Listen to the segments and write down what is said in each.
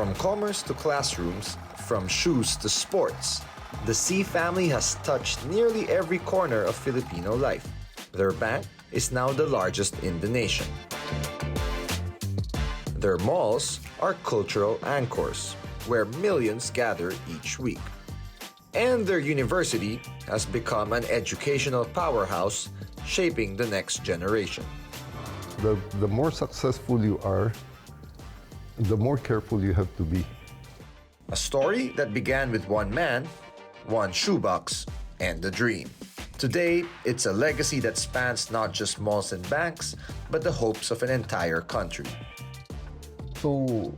From commerce to classrooms, from shoes to sports, the C family has touched nearly every corner of Filipino life. Their bank is now the largest in the nation. Their malls are cultural anchors, where millions gather each week. And their university has become an educational powerhouse, shaping the next generation. The more successful you are, the more careful you have to be. A story that began with one man, one shoebox, and a dream. Today, it's a legacy that spans not just malls and banks, but the hopes of an entire country. So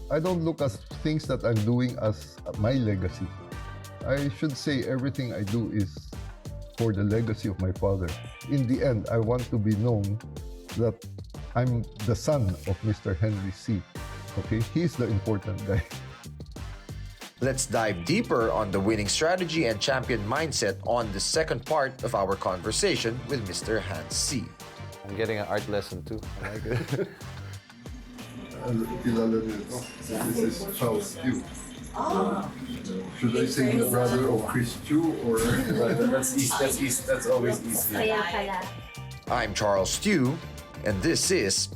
I don't look at things that I'm doing as my legacy. I should say everything I do is for the legacy of my father. In the end, I want to be known that I'm the son of Mr. Henry C. Okay, he's the important guy. Let's dive deeper on the winning strategy and champion mindset on the second part of our conversation with Mr. Hans C. I'm getting an art lesson too. I like it. This is Charles Tiu. Should I say the brother of Chris Tiu or? That's easy. That's always easy. Kaya pala. I'm Charles Tiu, and this is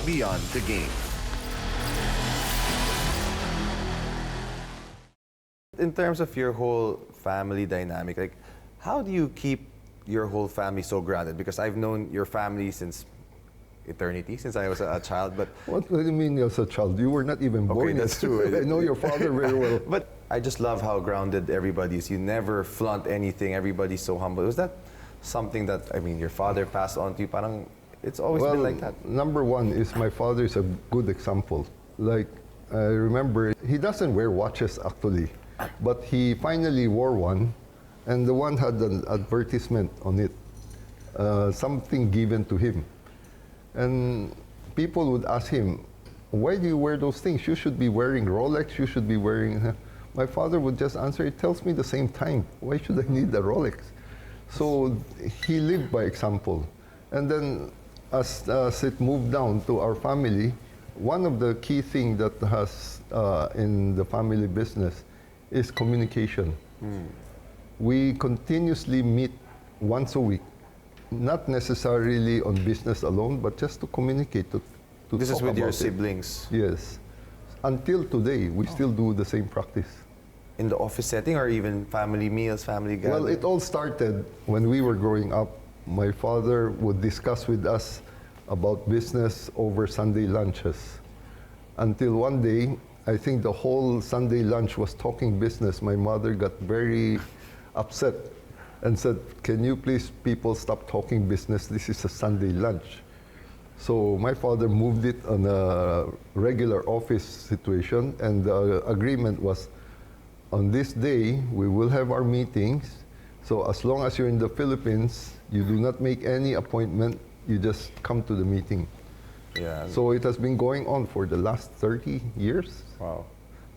Beyond the Game. In terms of your whole family dynamic, like, how do you keep your whole family so grounded? Because I've known your family since eternity, since I was a child, but... What do you mean as a child? You were not even born. Okay, that's true. I know your father very well. But I just love how grounded everybody is. You never flaunt anything. Everybody's so humble. Was that something that, I mean, your father passed on to you? Parang, it's always been like that. Number one is my father is a good example. Like, I remember, he doesn't wear watches actually, but he finally wore one, and the one had an advertisement on it, something given to him. And people would ask him, why do you wear those things? You should be wearing Rolex, you should be wearing... My father would just answer, it tells me the same time. Why should I need a Rolex? So he lived by example. And then as it moved down to our family, one of the key things that has in the family business is communication. We continuously meet once a week, not necessarily on business alone, but just to communicate, to This is talk with your about it. siblings? Yes. Until today, we still do the same practice. In the office setting or even family meals, family gatherings? Well, it all started when we were growing up. My father would discuss with us about business over Sunday lunches. Until one day, I think the whole Sunday lunch was talking business. My mother got very upset and said, can you please people stop talking business? This is a Sunday lunch. So my father moved it on a regular office situation, and the agreement was, on this day, we will have our meetings. So as long as you're in the Philippines, you do not make any appointment, you just come to the meeting. Yeah. So it has been going on for the last 30 years. Wow.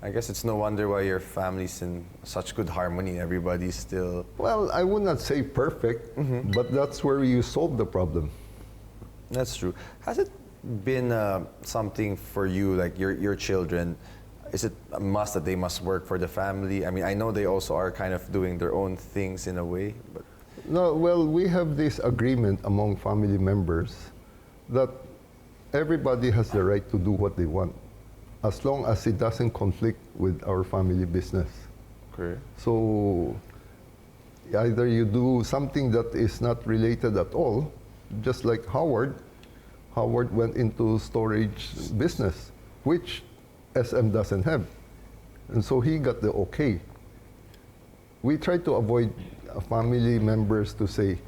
I guess it's no wonder why your family's in such good harmony. Everybody's still... Well, I would not say perfect, but that's where you solve the problem. That's true. Has it been something for you, like your children? Is it a must that they must work for the family? I mean, I know they also are kind of doing their own things in a way, but... No, well, we have this agreement among family members that everybody has the right to do what they want, as long as it doesn't conflict with our family business. Okay. So either you do something that is not related at all, just like Howard. Howard went into storage business, which SM doesn't have. And so he got the okay. We try to avoid family members to say,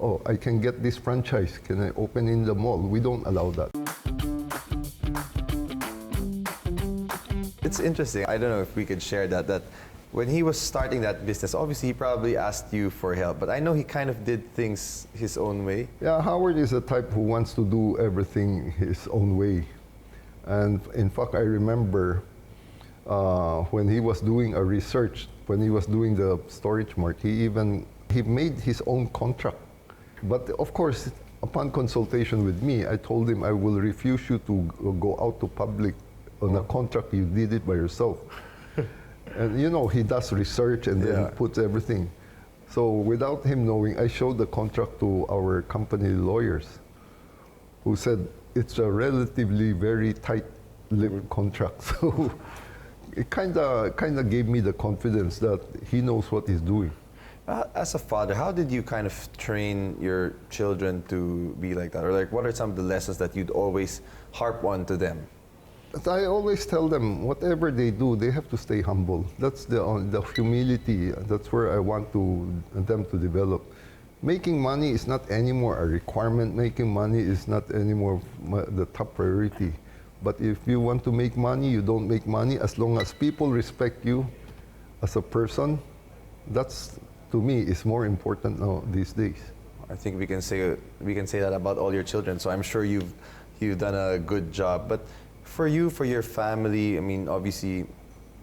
oh, I can get this franchise, can I open in the mall? We don't allow that. It's interesting. I don't know if we could share that when he was starting that business, obviously he probably asked you for help, but I know he kind of did things his own way. Yeah, Howard is a type who wants to do everything his own way. And in fact, I remember when he was doing a research, when he was doing the storage mart, he He made his own contract. But of course, upon consultation with me, I told him I will refuse you to go out to public on a contract. You did it by yourself. And you know, he does research and then puts everything. So without him knowing, I showed the contract to our company lawyers, who said it's a relatively very tight-lipped contract. So it kind of gave me the confidence that he knows what he's doing. As a father, how did you kind of train your children to be like that? Or like, what are some of the lessons that you'd always harp on to them? But I always tell them, whatever they do, they have to stay humble. That's the humility. That's where I want them to develop. Making money is not anymore a requirement. Making money is not anymore the top priority. But if you want to make money, you don't make money. As long as people respect you as a person, that's, to me, is more important now these days. I think we can say that about all your children. So I'm sure you've done a good job. But for you, for your family, I mean, obviously,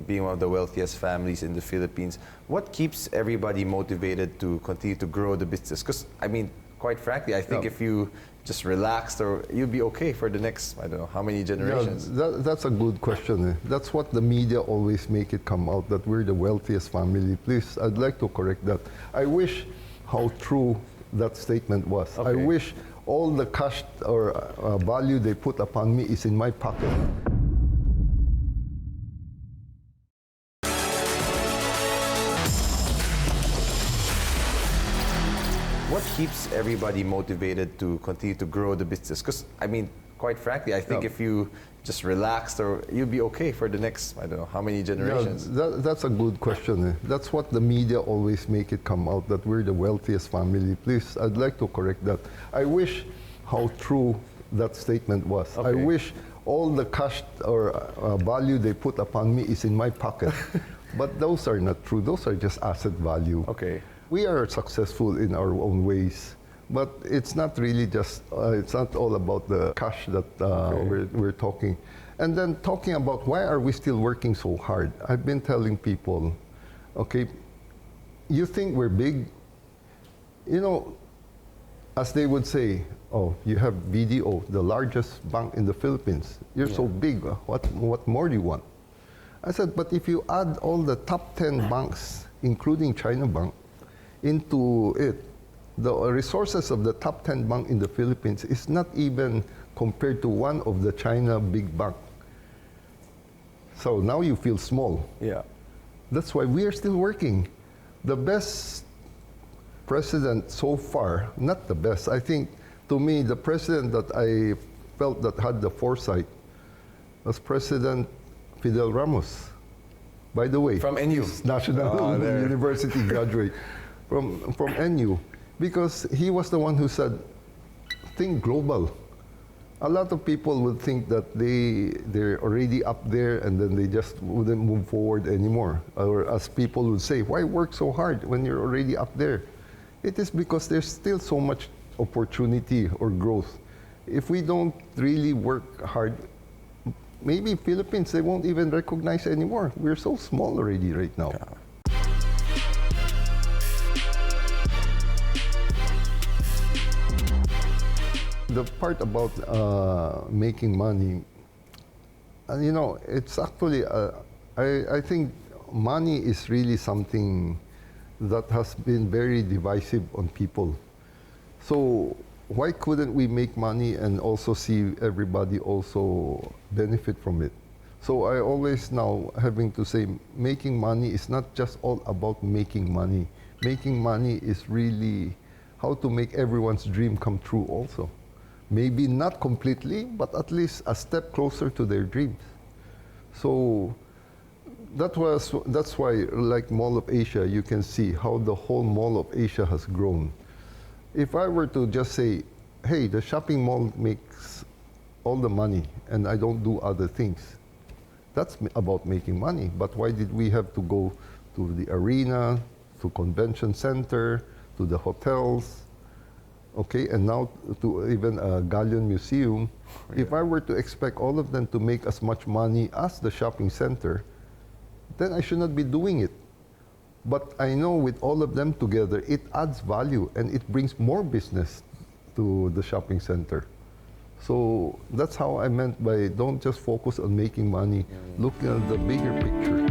being one of the wealthiest families in the Philippines, what keeps everybody motivated to continue to grow the business? Because, I mean, quite frankly, I think if you just relaxed, or you'd be okay for the next, I don't know, how many generations? That's a good question. That's what the media always make it come out, that we're the wealthiest family. Please, I'd like to correct that. I wish how true that statement was. Okay. I wish all the cash or value they put upon me is in my pocket. What keeps everybody motivated to continue to grow the business? Because, I mean, quite frankly, I think if you just relaxed, or you'd be okay for the next, I don't know, how many generations? That's a good question. That's what the media always make it come out, that we're the wealthiest family. Please, I'd like to correct that. I wish how true that statement was. Okay. I wish all the cash or value they put upon me is in my pocket. But those are not true. Those are just asset value. Okay. We are successful in our own ways, but it's not really just, it's not all about the cash that we're talking. And then talking about why are we still working so hard? I've been telling people, okay, you think we're big? You know, as they would say, oh, you have BDO, the largest bank in the Philippines. You're so big, what more do you want? I said, but if you add all the top 10 banks, including China Bank, into it, the resources of the top 10 bank in the Philippines is not even compared to one of the China big bank. So now you feel small. Yeah. That's why we are still working. The best president so far, not the best, I think, to me, the president that I felt that had the foresight was President Fidel Ramos. By the way, From NU. National University graduate from NU, because he was the one who said, think global. A lot of people would think that they're already up there and then they just wouldn't move forward anymore. Or as people would say, why work so hard when you're already up there? It is because there's still so much opportunity or growth. If we don't really work hard, maybe Philippines, they won't even recognize anymore. We're so small already right now. Yeah. The part about making money, you know, it's actually, I think money is really something that has been very divisive on people. So why couldn't we make money and also see everybody also benefit from it? So I always now having to say, making money is not just all about making money. Making money is really how to make everyone's dream come true also. Maybe not completely, but at least a step closer to their dreams. So that's why, like Mall of Asia, you can see how the whole Mall of Asia has grown. If I were to just say, hey, the shopping mall makes all the money and I don't do other things, that's about making money. But why did we have to go to the arena, to convention center, to the hotels, okay, and now to even a Galleon Museum? Yeah. If I were to expect all of them to make as much money as the shopping center, then I should not be doing it. But I know with all of them together, it adds value and it brings more business to the shopping center. So that's how I meant by don't just focus on making money, look at the bigger picture.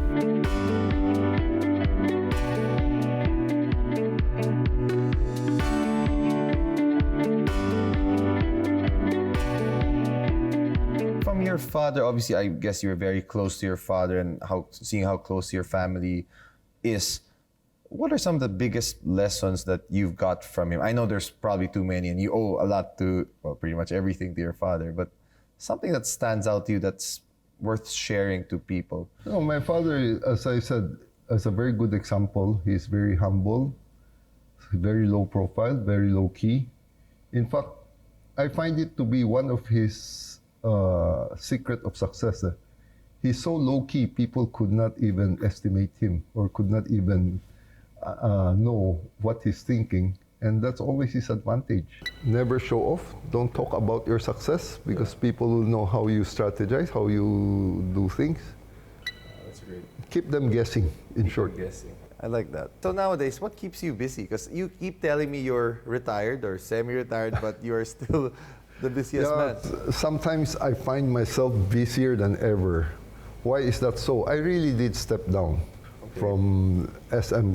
From your father, obviously, I guess you were very close to your father, and seeing how close your family is. What are some of the biggest lessons that you've got from him? I know there's probably too many, and you owe a lot to, well, pretty much everything to your father, but something that stands out to you that's worth sharing to people. No, my father, as I said, is a very good example. He's very humble, very low profile, very low key. In fact, I find it to be one of his secret of success. He's so low key, people could not even estimate him or could not even know what he's thinking, and that's always his advantage. Never show off. Don't talk about your success because people will know how you strategize, how you do things. That's great. Keep them guessing, in short. Guessing. I like that. So nowadays, what keeps you busy? Because you keep telling me you're retired or semi-retired, but you're still the busiest man. Sometimes I find myself busier than ever. Why is that so? I really did step down from SM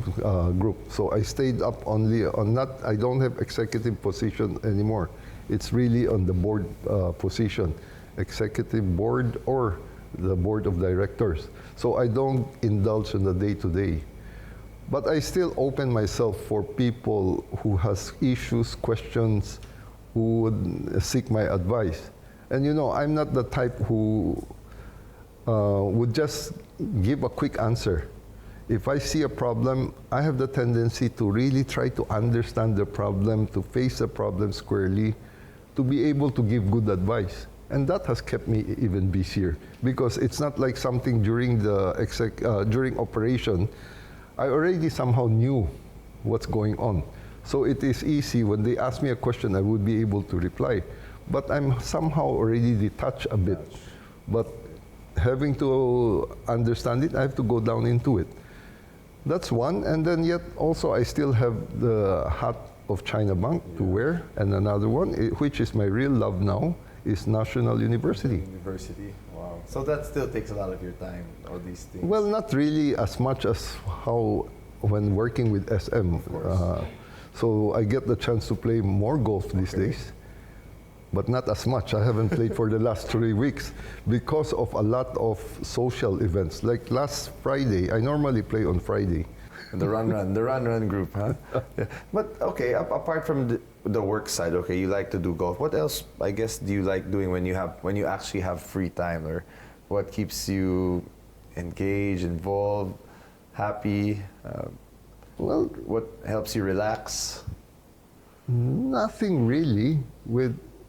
group. So I stayed up only on I don't have executive position anymore. It's really on the board position, executive board or the board of directors. So I don't indulge in the day-to-day. But I still open myself for people who has issues, questions, who would seek my advice. And you know, I'm not the type who would just give a quick answer. If I see a problem, I have the tendency to really try to understand the problem, to face the problem squarely, to be able to give good advice. And that has kept me even busier because it's not like something during during operation. I already somehow knew what's going on. So it is easy when they ask me a question, I would be able to reply. But I'm somehow already detached a bit. But having to understand it, I have to go down into it. That's one, and then yet also I still have the hat of China Bank to wear, and another one, which is my real love now, is National University. University, wow. So that still takes a lot of your time, all these things. Well, not really as much as how when working with SM. Of course. So I get the chance to play more golf these days, but not as much. I haven't played for the last 3 weeks because of a lot of social events. Like last Friday, I normally play on Friday. The run group, huh? Yeah. But okay, apart from the work side, okay, you like to do golf. What else, I guess, do you like doing when you actually have free time, or what keeps you engaged, involved, happy? Well, what helps you relax? nothing really.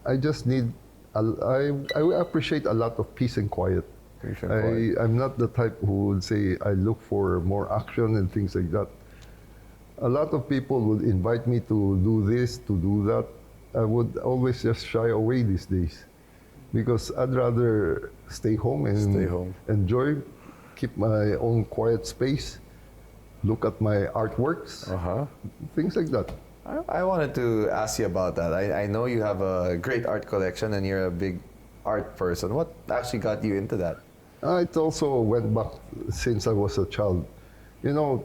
I just need. I appreciate a lot of peace and quiet. I'm not the type who would say I look for more action and things like that. A lot of people would invite me to do this, to do that. I would always just shy away these days because I'd rather stay home and enjoy, keep my own quiet space, look at my artworks, things like that. I wanted to ask you about that. I know you have a great art collection and you're a big art person. What actually got you into that? It also went back since I was a child. You know,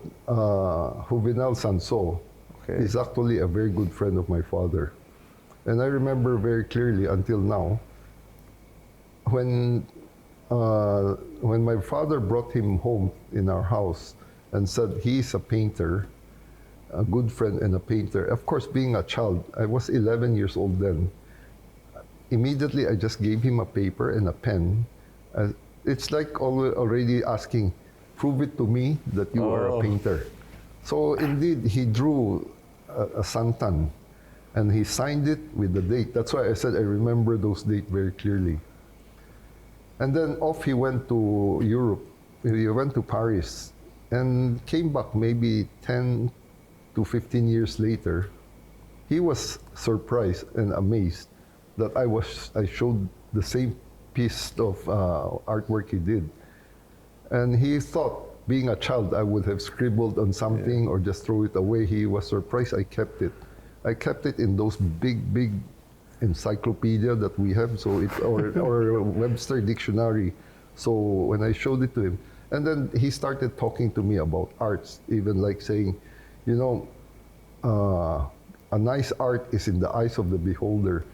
Juvenal Sanso is actually a very good friend of my father. And I remember very clearly until now, when my father brought him home in our house and said he's a painter, a good friend and a painter. Of course, being a child, I was 11 years old then. Immediately, I just gave him a paper and a pen. It's like already asking, prove it to me that you are a painter. So indeed, he drew a santan and he signed it with the date. That's why I said I remember those dates very clearly. And then off he went to Europe. He went to Paris and came back maybe 10 to 15 years later. He was surprised and amazed that I showed the same piece of artwork he did. And he thought being a child, I would have scribbled on something or just throw it away. He was surprised I kept it. I kept it in those big encyclopedia that we have, so it or Webster dictionary. So when I showed it to him, and then he started talking to me about arts, even like saying, you know, a nice art is in the eyes of the beholder.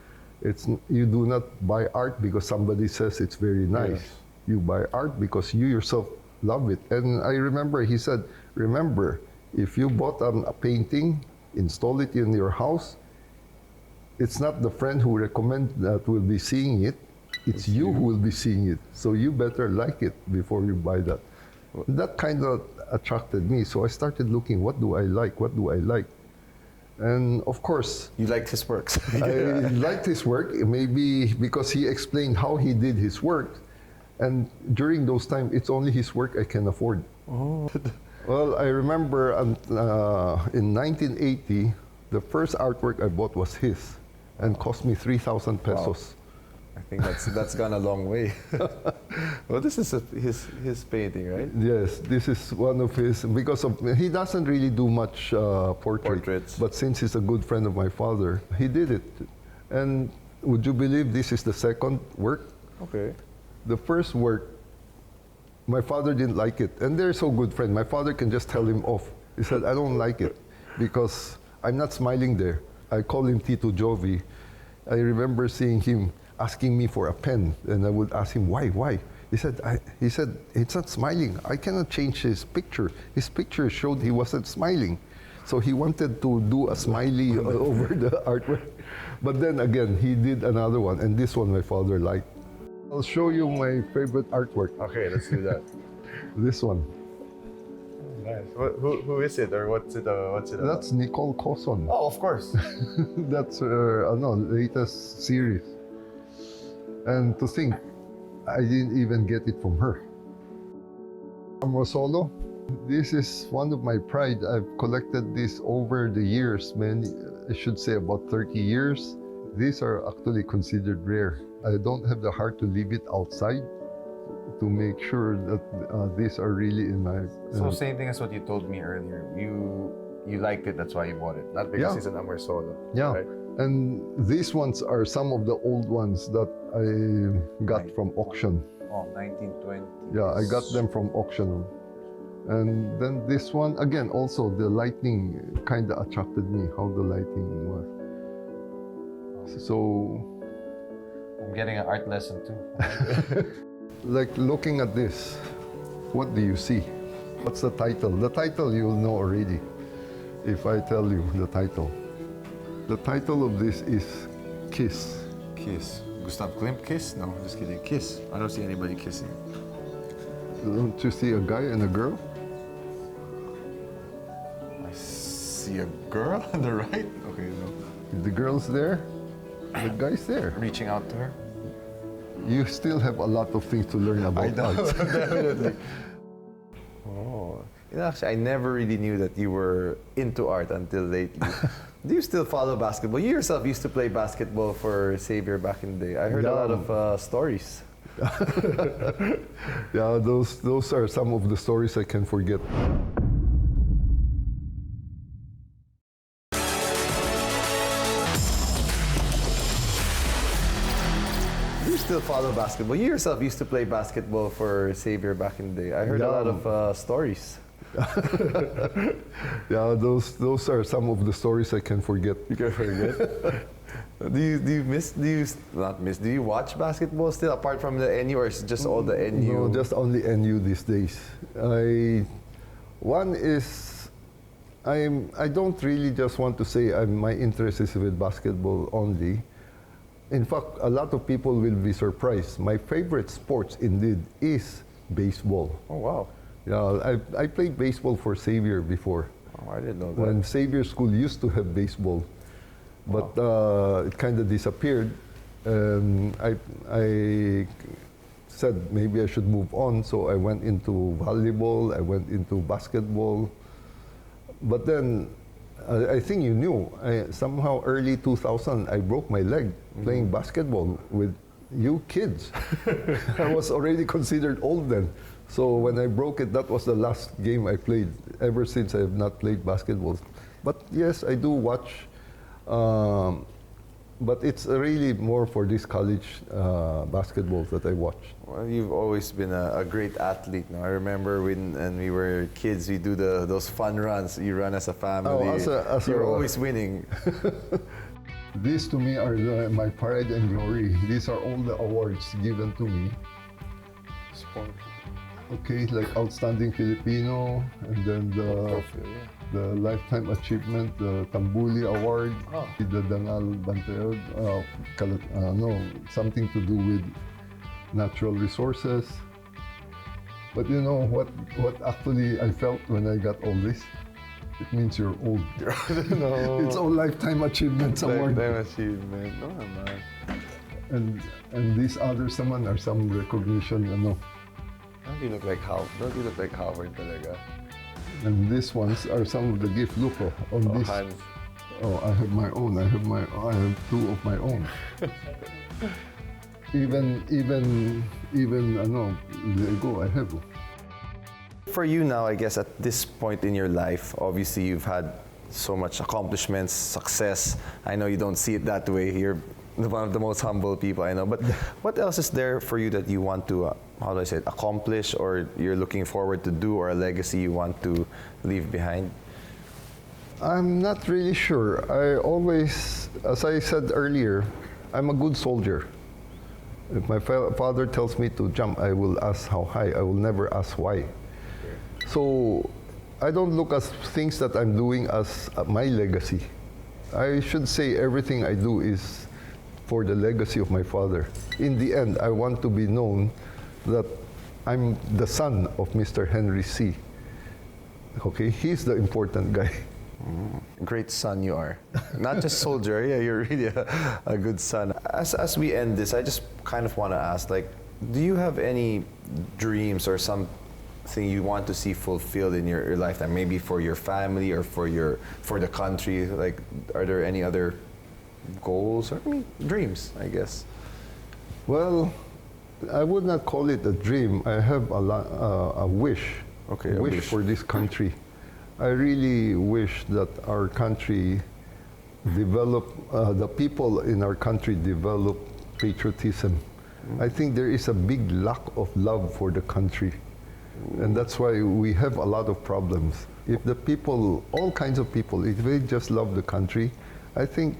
You do not buy art because somebody says it's very nice. Yes. You buy art because you yourself love it. And I remember he said, remember, if you bought a painting, install it in your house, it's not the friend who recommend that will be seeing it, it's you who will be seeing it. So you better like it before you buy that. That kind of attracted me. So I started looking, what do I like? What do I like? And of course, You liked his works. I liked his work, maybe because he explained how he did his work. And during those times, it's only his work I can afford. Oh. Well, I remember in 1980, the first artwork I bought was his and cost me 3,000 pesos. I think that's gone a long way. Well, this is his painting, right? Yes, this is one of his, because he doesn't really do much Portraits. but since he's a good friend of my father, he did it. And would you believe this is the second work? Okay. The first work, my father didn't like it, and they're so good friends. My father can just tell him off. He said, I don't like it because I'm not smiling there. I call him Tito Jovi. I remember seeing him asking me for a pen, and I would ask him, why? He said, it's not smiling. I cannot change his picture. His picture showed he wasn't smiling. So he wanted to do a smiley over the artwork. But then again, he did another one, and this one my father liked. I'll show you my favorite artwork. Okay, let's do that. This one. Nice. Who is it, or what's it? That's Nicole Coson. Oh, of course. That's latest series. And to think, I didn't even get it from her. Rosolo. This is one of my pride. I've collected this over the years, I should say about 30 years. These are actually considered rare. I don't have the heart to leave it outside to make sure that these are really in my... So same thing as what you told me earlier. You liked it, that's why you bought it. Not because it's an Amor Solo. Yeah. Right? And these ones are some of the old ones that I got from auction. Oh, 1920. Yeah, I got them from auction. And then this one, again, also the lighting kind of attracted me, how the lighting was. So... I'm getting an art lesson too. Like looking at this, what do you see? What's the title? The title you'll know already if I tell you the title. The title of this is Kiss. Kiss. Gustav Klimt kiss? No, just kidding. Kiss. I don't see anybody kissing. Don't you see a guy and a girl? I see a girl on the right. Okay, no. The girl's there, the guy's there. Reaching out to her. You still have a lot of things to learn about art. Definitely. Oh, actually, I never really knew that you were into art until lately. Do you still follow basketball? You yourself used to play basketball for Xavier back in the day. I heard a lot of stories. Yeah, those are some of the stories I can forget. You still follow basketball? You yourself used to play basketball for Xavier back in the day. I heard a lot of stories. Yeah, those are some of the stories I can forget. You can forget. Do you watch basketball still apart from the NU, or is it just all the NU? No, just only NU these days. I don't really just want to say my interest is with basketball only. In fact, a lot of people will be surprised. My favorite sports indeed is baseball. Oh, wow. Yeah, I played baseball for Xavier before. Oh, I didn't know that. When Xavier School used to have baseball, but it kind of disappeared. I said maybe I should move on, so I went into volleyball, I went into basketball. But then, I think you knew, somehow early 2000, I broke my leg playing basketball with You kids. I was already considered old then. So when I broke it, that was the last game I played. Ever since, I have not played basketball. But yes, I do watch. But it's really more for this college basketball that I watch. Well, you've always been a great athlete. No? I remember when we were kids, we do those fun runs. You run as a family. You're always winning. These to me are my pride and glory. These are all the awards given to me. Sport. Okay, like Outstanding Filipino, and then the Lifetime Achievement, the Tambuli Award, the Dangal Bantayog, something to do with natural resources. But you know what actually I felt when I got all this? It means you're old. No. It's all Lifetime Achievements Award. Lifetime Achievement. No, man. And these others naman are some recognition, Don't you look like Howard talaga? And these ones are some of the gift. Look on this. Hands. Oh, I have my own. I have two of my own. even Lego I have. For you now, I guess at this point in your life, obviously you've had so much accomplishments, success. I know you don't see it that way. You're one of the most humble people I know. But what else is there for you that you want to, accomplish, or you're looking forward to do, or a legacy you want to leave behind? I'm not really sure. I always, as I said earlier, I'm a good soldier. If my father tells me to jump, I will ask how high. I will never ask why. So I don't look at things that I'm doing as my legacy. I should say everything I do is for the legacy of my father. In the end, I want to be known that I'm the son of Mr. Henry C. Okay, he's the important guy. Great son you are. Not just soldier, yeah, you're really a good son. As we end this, I just kind of want to ask, like, do you have any dreams or something you want to see fulfilled in your lifetime, maybe for your family or for the country? Like, are there any other goals or dreams, I guess? Well, I would not call it a dream. I have a wish. Okay, a wish for this country. I really wish that our country develop, the people in our country develop patriotism. I think there is a big lack of love for the country. And that's why we have a lot of problems. If the people, all kinds of people, if they just love the country, I think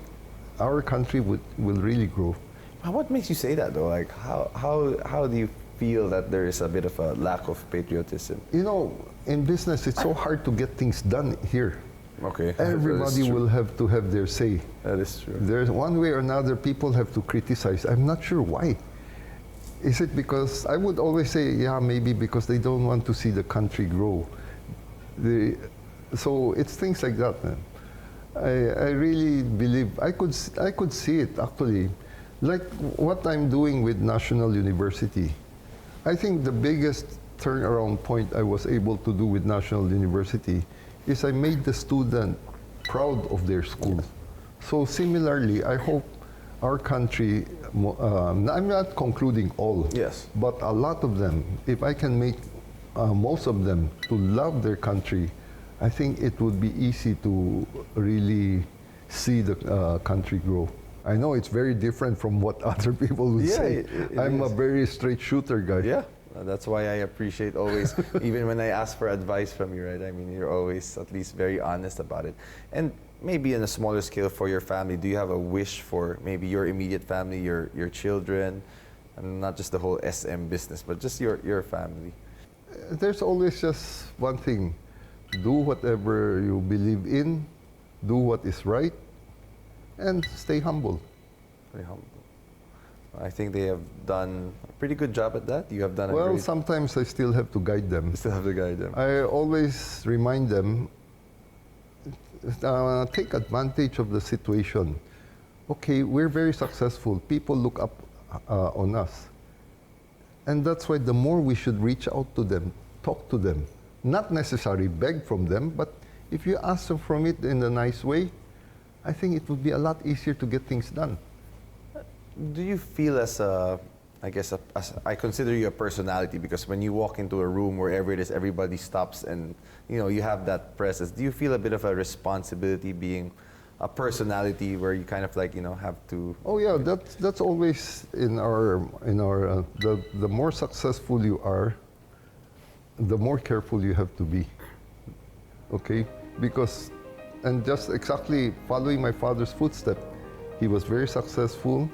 our country will really grow. What makes you say that though? Like, how do you feel that there is a bit of a lack of patriotism? You know, in business, it's so hard to get things done here. Okay. Everybody will have to have their say. That is true. There's one way or another, people have to criticize. I'm not sure why. Is it because, I would always say, yeah, maybe because they don't want to see the country grow. So it's things like that, man. I really believe, I could see it actually. Like what I'm doing with National University. I think the biggest turnaround point I was able to do with National University is I made the student proud of their school. So similarly, I hope our country, I'm not concluding all, yes, but a lot of them, if I can make most of them to love their country, I think it would be easy to really see the country grow. I know it's very different from what other people would say. I'm a very straight shooter guy. Yeah, that's why I appreciate always, even when I ask for advice from you, right? I mean, you're always at least very honest about it. And maybe on a smaller scale for your family, do you have a wish for maybe your immediate family, your children, and not just the whole SM business, but just your family? There's always just one thing. Do whatever you believe in, do what is right, and stay humble. Very humble. I think they have done a pretty good job at that. You have done well, sometimes I still have to guide them. You still have to guide them. I always remind them, take advantage of the situation. Okay, we're very successful. People look up on us. And that's why the more we should reach out to them, talk to them. Not necessarily beg from them, but if you ask them from it in a nice way, I think it would be a lot easier to get things done. Do you feel as a, I guess, as I consider you a personality, because when you walk into a room, wherever it is, everybody stops and, you know, you have that presence. Do you feel a bit of a responsibility being a personality where you kind of like, you know, have to... Oh yeah, that's always in our the more successful you are, the more careful you have to be. Okay? Because, and just exactly following my father's footsteps, he was very successful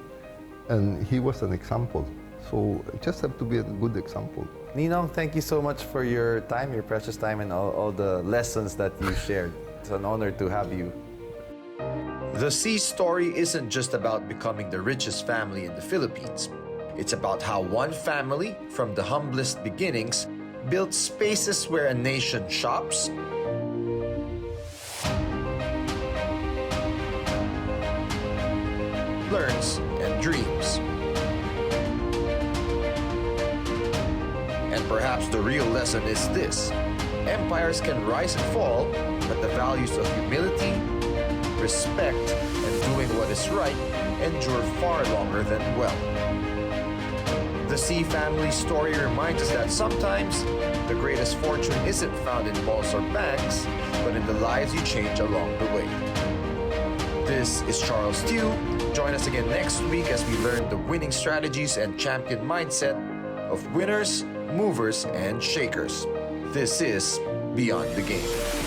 and he was an example. So you just have to be a good example. Ninong, thank you so much for your time, your precious time, and all the lessons that you shared. It's an honor to have you. The C story isn't just about becoming the richest family in the Philippines. It's about how one family, from the humblest beginnings, built spaces where a nation shops, learns, and dreams. And perhaps the real lesson is this: empires can rise and fall, but the values of humility, respect, and doing what is right endure far longer than wealth. The C family story reminds us that sometimes the greatest fortune isn't found in malls or banks, but in the lives you change along the way. This is Charles Tiu. Join us again next week as we learn the winning strategies and champion mindset of winners, movers, and shakers. This is Beyond the Game.